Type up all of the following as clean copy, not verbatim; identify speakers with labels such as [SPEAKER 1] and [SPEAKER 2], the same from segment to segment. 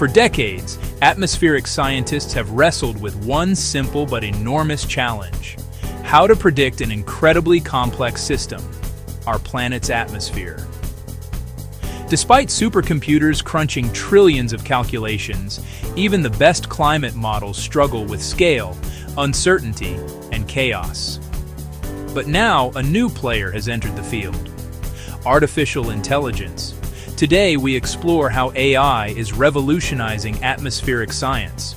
[SPEAKER 1] For decades, atmospheric scientists have wrestled with one simple but enormous challenge: how to predict an incredibly complex system, our planet's atmosphere. Despite supercomputers crunching trillions of calculations, even the best climate models struggle with scale, uncertainty, and chaos. But now, a new player has entered the field: artificial intelligence. Today, we explore how AI is revolutionizing atmospheric science,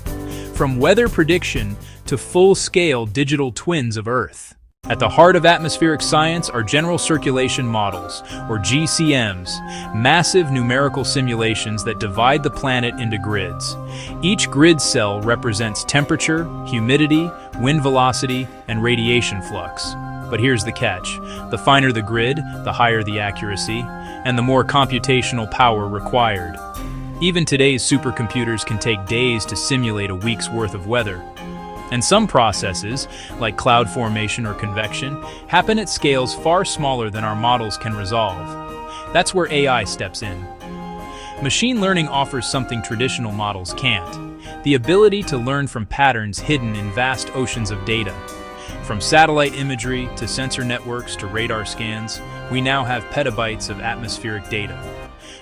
[SPEAKER 1] from weather prediction to full-scale digital twins of Earth. At the heart of atmospheric science are general circulation models, or GCMs, massive numerical simulations that divide the planet into grids. Each grid cell represents temperature, humidity, wind velocity, and radiation flux. But here's the catch: the finer the grid, the higher the accuracy, and the more computational power required. Even today's supercomputers can take days to simulate a week's worth of weather. And some processes, like cloud formation or convection, happen at scales far smaller than our models can resolve. That's where AI steps in. Machine learning offers something traditional models can't: the ability to learn from patterns hidden in vast oceans of data. From satellite imagery to sensor networks to radar scans, we now have petabytes of atmospheric data.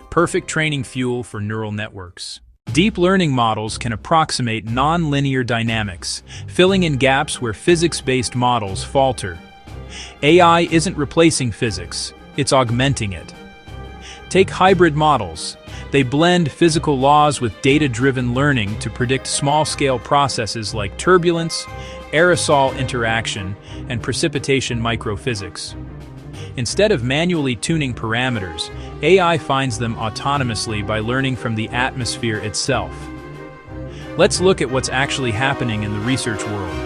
[SPEAKER 1] Perfect training fuel for neural networks. Deep learning models can approximate non-linear dynamics, filling in gaps where physics-based models falter. AI isn't replacing physics, it's augmenting it. Take hybrid models. They blend physical laws with data-driven learning to predict small-scale processes like turbulence, aerosol interaction, and precipitation microphysics. Instead of manually tuning parameters, AI finds them autonomously by learning from the atmosphere itself. Let's look at what's actually happening in the research world.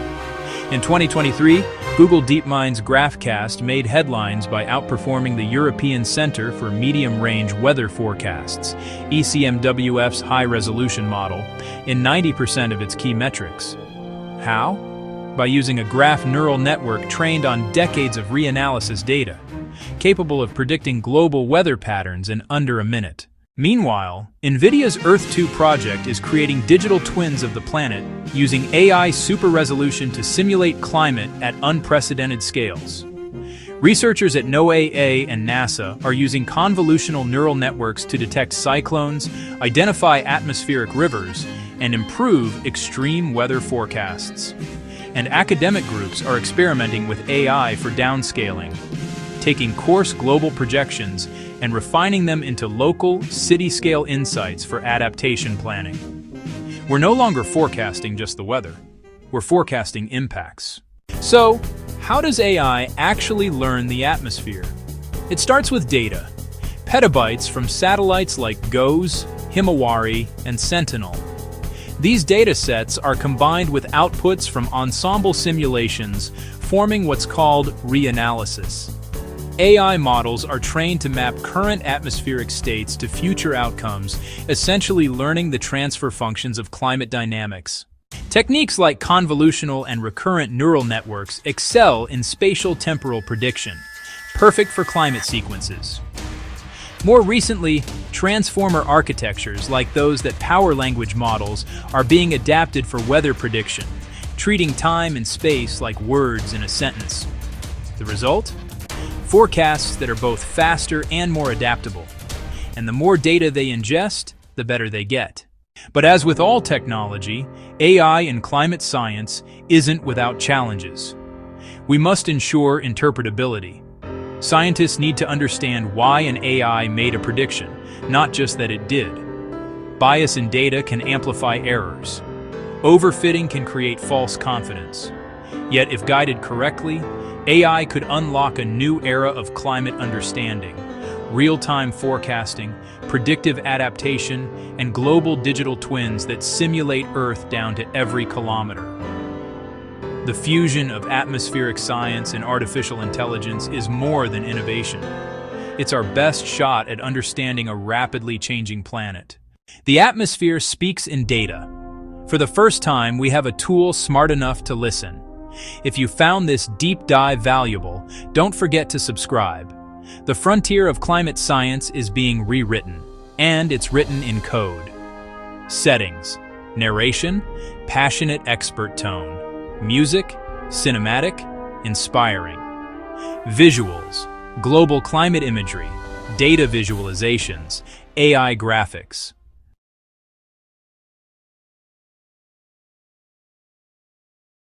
[SPEAKER 1] In 2023, Google DeepMind's GraphCast made headlines by outperforming the European Center for Medium-Range Weather Forecasts, ECMWF's high-resolution model, in 90% of its key metrics. How? By using a graph neural network trained on decades of reanalysis data, capable of predicting global weather patterns in under a minute. Meanwhile, NVIDIA's Earth-2 project is creating digital twins of the planet using AI super-resolution to simulate climate at unprecedented scales. Researchers at NOAA and NASA are using convolutional neural networks to detect cyclones, identify atmospheric rivers, and improve extreme weather forecasts. And academic groups are experimenting with AI for downscaling, taking coarse global projections and refining them into local, city-scale insights for adaptation planning. We're no longer forecasting just the weather. We're forecasting impacts. So, how does AI actually learn the atmosphere? It starts with data. Petabytes from satellites like GOES, Himawari, and Sentinel. These data sets are combined with outputs from ensemble simulations, forming what's called reanalysis. AI models are trained to map current atmospheric states to future outcomes, essentially learning the transfer functions of climate dynamics. Techniques like convolutional and recurrent neural networks excel in spatial temporal prediction, perfect for climate sequences. More recently, transformer architectures like those that power language models are being adapted for weather prediction, treating time and space like words in a sentence. The result? Forecasts that are both faster and more adaptable. And the more data they ingest, the better they get. But as with all technology, AI in climate science isn't without challenges. We must ensure interpretability. Scientists need to understand why an AI made a prediction, not just that it did. Bias in data can amplify errors. Overfitting can create false confidence. Yet if guided correctly, AI could unlock a new era of climate understanding: real-time forecasting, predictive adaptation, and global digital twins that simulate Earth down to every kilometer. The fusion of atmospheric science and artificial intelligence is more than innovation. It's our best shot at understanding a rapidly changing planet. The atmosphere speaks in data. For the first time, we have a tool smart enough to listen. If you found this deep dive valuable, don't forget to subscribe. The frontier of climate science is being rewritten, and it's written in code. Settings: narration, passionate expert tone. Music, cinematic, inspiring. Visuals: global climate imagery, data visualizations, AI graphics.